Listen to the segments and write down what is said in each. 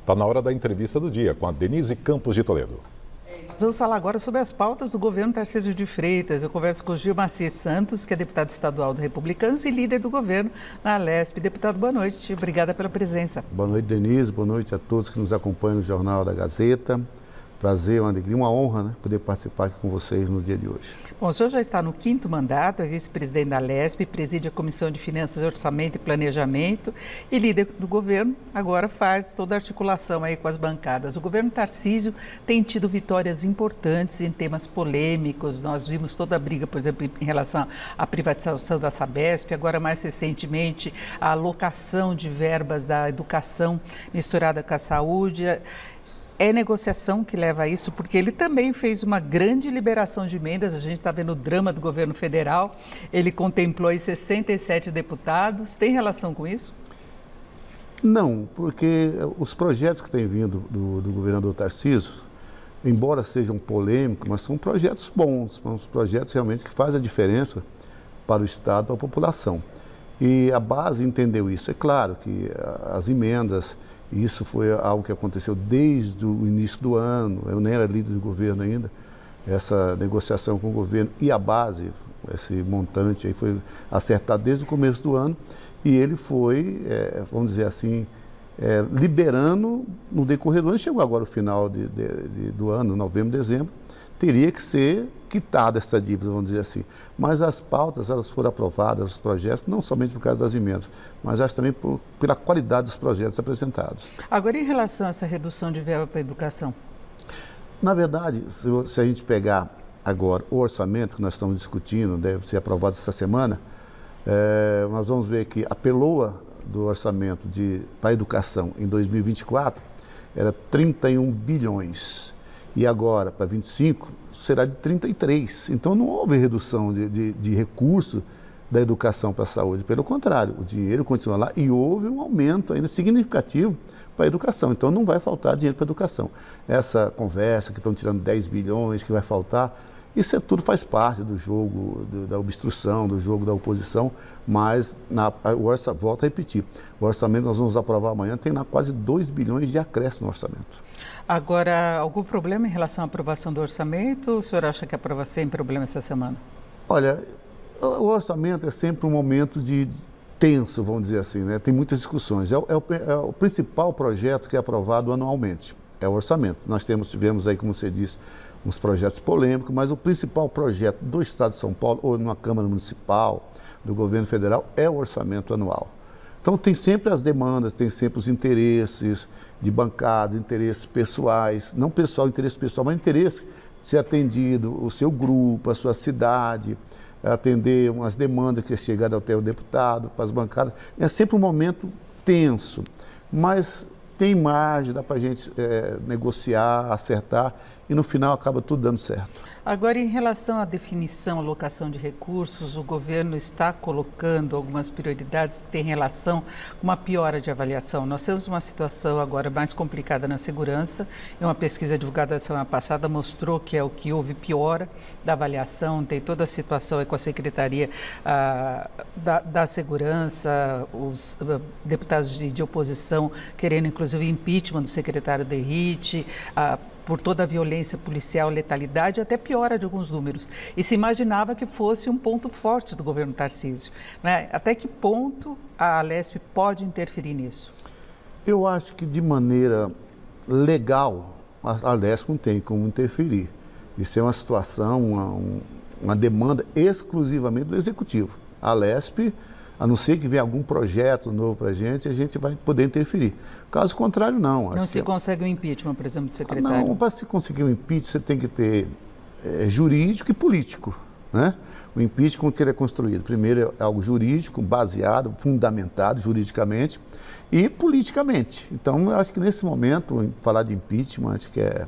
Está na hora da entrevista do dia com a Denise Campos de Toledo. Nós vamos falar agora sobre as pautas do governo Tarcísio de Freitas. Eu converso com o Gilmacir Santos, que é deputado estadual do Republicanos e líder do governo na Alesp. Deputado, boa noite. Obrigada pela presença. Boa noite, Denise. Boa noite a todos que nos acompanham no Jornal da Gazeta. Prazer, uma alegria, uma honra, né, poder participar aqui com vocês no dia de hoje. Bom, o senhor já está no 5º mandato, é vice-presidente da Alesp, preside a Comissão de Finanças, Orçamento e Planejamento e líder do governo. Agora faz toda a articulação aí com as bancadas. O governo Tarcísio tem tido vitórias importantes em temas polêmicos. Nós vimos toda a briga, por exemplo, em relação à privatização da Sabesp, agora mais recentemente a alocação de verbas da educação misturada com a saúde. É negociação que leva a isso, porque ele também fez uma grande liberação de emendas. A gente está vendo o drama do governo federal. Ele contemplou aí 67 deputados. Tem relação com isso? Não, porque os projetos que têm vindo do governador Tarcísio, embora sejam polêmicos, mas são projetos bons, são projetos realmente que fazem a diferença para o Estado, para a população. E a base entendeu isso. É claro que as emendas... Isso foi algo que aconteceu desde o início do ano, eu nem era líder do governo ainda, essa negociação com o governo e a base, esse montante aí foi acertado desde o começo do ano e ele foi, vamos dizer assim, liberando no decorrer do ano, chegou agora o final do ano, novembro, dezembro, teria que ser quitada essa dívida, vamos dizer assim. Mas as pautas, elas foram aprovadas, os projetos, não somente por causa das emendas, mas acho também pela qualidade dos projetos apresentados. Agora, em relação a essa redução de verba para a educação? Na verdade, se a gente pegar agora o orçamento que nós estamos discutindo, deve ser aprovado essa semana, nós vamos ver que a peloa do orçamento para a educação em 2024 era 31 bilhões. E agora, para 25, será de 33. Então, não houve redução de recurso da educação para a saúde. Pelo contrário, o dinheiro continua lá e houve um aumento ainda significativo para a educação. Então, não vai faltar dinheiro para a educação. Essa conversa que estão tirando 10 bilhões, que vai faltar, isso tudo faz parte do jogo da obstrução, do jogo da oposição, mas, volto a repetir, o orçamento que nós vamos aprovar amanhã tem quase 2 bilhões de acréscimo no orçamento. Agora, algum problema em relação à aprovação do orçamento? O senhor acha que a aprovação sem problema essa semana? Olha, o orçamento é sempre um momento de tenso, vamos dizer assim, né? Tem muitas discussões. É o principal projeto que é aprovado anualmente, é o orçamento. Nós tivemos aí, como você disse, uns projetos polêmicos, mas o principal projeto do Estado de São Paulo, ou numa Câmara Municipal, do governo federal, é o orçamento anual. Então, tem sempre as demandas, tem sempre os interesses de bancada, interesses pessoais, não interesse pessoal, mas interesse de ser atendido o seu grupo, a sua cidade, atender umas demandas que é chegada até o deputado, para as bancadas. É sempre um momento tenso, mas tem margem, dá para a gente negociar, acertar e no final acaba tudo dando certo. Agora, em relação à definição, alocação de recursos, o governo está colocando algumas prioridades que têm relação com uma piora de avaliação. Nós temos uma situação agora mais complicada na segurança. Uma pesquisa divulgada na semana passada mostrou que é o que houve piora da avaliação, tem toda a situação com a Secretaria da Segurança, os deputados de oposição querendo inclusive impeachment do secretário Derrite, por toda a violência policial, letalidade, até piora de alguns números. E se imaginava que fosse um ponto forte do governo Tarcísio, né? Até que ponto a Alesp pode interferir nisso? Eu acho que de maneira legal, a Alesp não tem como interferir. Isso é uma situação, uma demanda exclusivamente do Executivo. A Alesp, a não ser que venha algum projeto novo para a gente vai poder interferir. Caso contrário, não. Não se consegue um impeachment, por exemplo, do secretário? Não, para se conseguir um impeachment, você tem que ter jurídico e político, né? O impeachment, como que ele é construído? Primeiro é algo jurídico, baseado, fundamentado juridicamente e politicamente. Então, eu acho que nesse momento, falar de impeachment, acho que é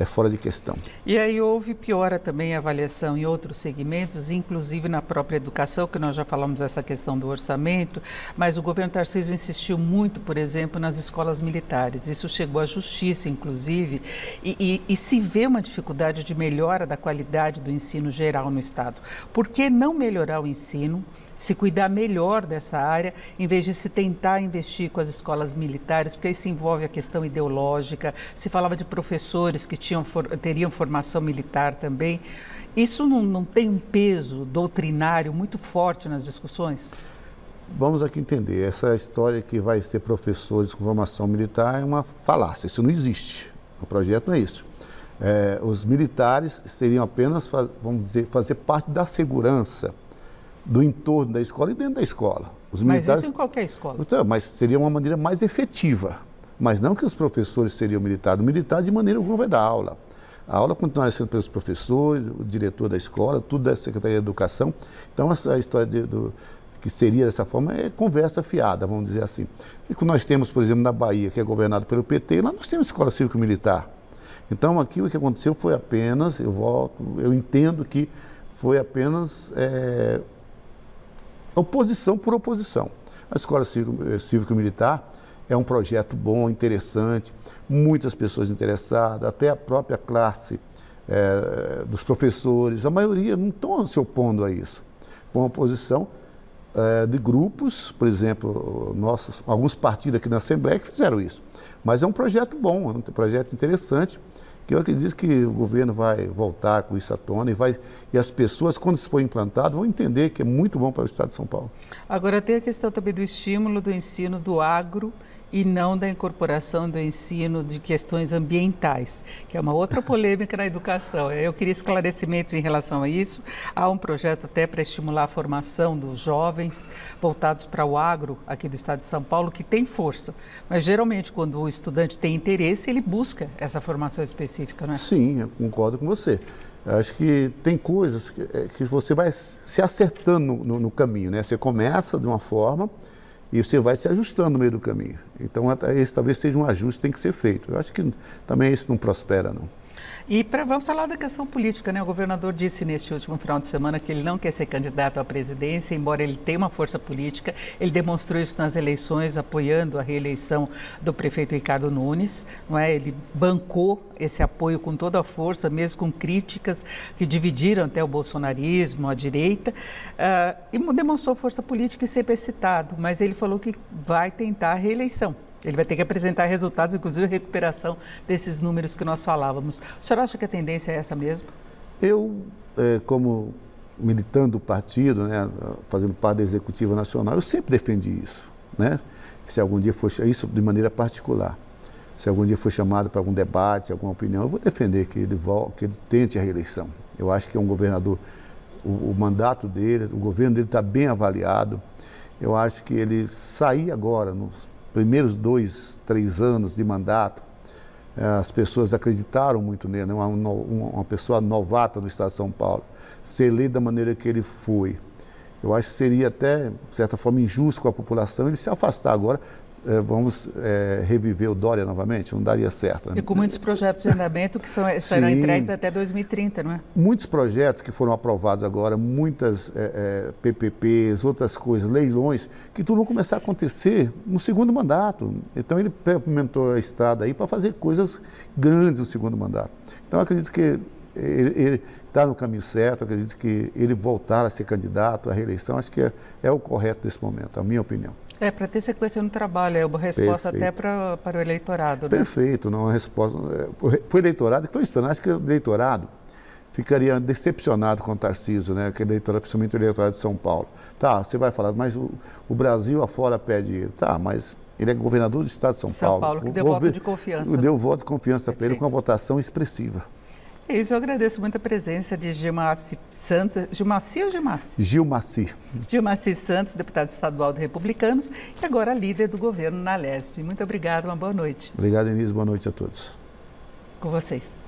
fora de questão. E aí houve piora também a avaliação em outros segmentos, inclusive na própria educação, que nós já falamos dessa questão do orçamento, mas o governo Tarcísio insistiu muito, por exemplo, nas escolas militares. Isso chegou à justiça, inclusive, e se vê uma dificuldade de melhora da qualidade do ensino geral no Estado. Por que não melhorar o ensino se cuidar melhor dessa área, em vez de se tentar investir com as escolas militares, porque aí se envolve a questão ideológica, se falava de professores que teriam formação militar também. Isso não tem um peso doutrinário muito forte nas discussões? Vamos aqui entender, essa história que vai ser professores com formação militar é uma falácia, isso não existe, o projeto não é isso. Os militares seriam apenas, vamos dizer, fazer parte da segurança do entorno da escola e dentro da escola. Mas isso em qualquer escola? Então, mas seria uma maneira mais efetiva, mas não que os professores seriam militares. O militar, de maneira alguma, vai dar aula. A aula continuaria sendo pelos professores, o diretor da escola, tudo da Secretaria de Educação. Então, essa história que seria dessa forma é conversa fiada, vamos dizer assim. E que nós temos, por exemplo, na Bahia, que é governado pelo PT, lá nós temos escola cívico-militar. Então, aqui o que aconteceu foi apenas, eu entendo que foi apenas oposição por oposição. A escola cívico-militar é um projeto bom, interessante, muitas pessoas interessadas, até a própria classe dos professores, a maioria não estão se opondo a isso. Foi uma oposição de grupos, por exemplo, alguns partidos aqui na Assembleia que fizeram isso. Mas é um projeto bom, é um projeto interessante, que eu acredito que o governo vai voltar com isso à tona e as pessoas, quando isso for implantado, vão entender que é muito bom para o Estado de São Paulo. Agora, tem a questão também do estímulo do ensino do agro e não da incorporação do ensino de questões ambientais, que é uma outra polêmica na educação. Eu queria esclarecimentos em relação a isso. Há um projeto até para estimular a formação dos jovens voltados para o agro aqui do Estado de São Paulo, que tem força. Mas, geralmente, quando o estudante tem interesse, ele busca essa formação específica, não é? Sim, eu concordo com você. Acho que tem coisas que você vai se acertando no caminho, né? Você começa de uma forma e você vai se ajustando no meio do caminho. Então, esse talvez seja um ajuste que tem que ser feito. Eu acho que também isso não prospera, não. E vamos falar da questão política, né? O governador disse neste último final de semana que ele não quer ser candidato à presidência, embora ele tenha uma força política. Ele demonstrou isso nas eleições, apoiando a reeleição do prefeito Ricardo Nunes, não é? Ele bancou esse apoio com toda a força, mesmo com críticas que dividiram até o bolsonarismo, a direita, e demonstrou força política e sempre é citado, mas ele falou que vai tentar a reeleição. Ele vai ter que apresentar resultados, inclusive a recuperação desses números que nós falávamos. O senhor acha que a tendência é essa mesmo? Eu, como militante do partido, né, fazendo parte da Executiva Nacional, eu sempre defendi isso, né? Se algum dia for isso de maneira particular, se algum dia for chamado para algum debate, alguma opinião, eu vou defender que ele tente a reeleição. Eu acho que é um governador, o mandato dele, o governo dele está bem avaliado. Eu acho que ele sair agora nos primeiros 2, 3 anos de mandato, as pessoas acreditaram muito nele, né? Uma pessoa novata no Estado de São Paulo, ser eleito da maneira que ele foi. Eu acho que seria até, de certa forma, injusto com a população ele se afastar agora. Vamos reviver o Dória novamente? Não daria certo. Né? E com muitos projetos de andamento que serão entregues até 2030, não é? Muitos projetos que foram aprovados agora, muitas PPPs, outras coisas, leilões, que tudo vão começar a acontecer no segundo mandato. Então ele pavimentou a estrada aí para fazer coisas grandes no segundo mandato. Então eu acredito que ele está no caminho certo, acredito que ele voltar a ser candidato à reeleição, acho que é o correto nesse momento, a minha opinião. Para ter sequência no trabalho, é uma resposta Perfeito. Até para o eleitorado, né? Perfeito, não é uma resposta. Para o eleitorado, que estou esperando, acho que o eleitorado ficaria decepcionado com o Tarcísio, né? Aquele eleitorado, principalmente o eleitorado de São Paulo. Tá, você vai falar, mas o Brasil afora pede ele. Tá, mas ele é governador do Estado de São Paulo. São Paulo, que deu voto de confiança. Deu voto de confiança para ele com uma votação expressiva. É isso, eu agradeço muito a presença de Gilmaci Santos. Gilmaci ou Gilmaci? Gilmaci. Gilmaci Santos, deputado estadual do Republicanos e agora líder do governo na Alesp. Muito obrigada, uma boa noite. Obrigado, Denise, boa noite a todos. Com vocês.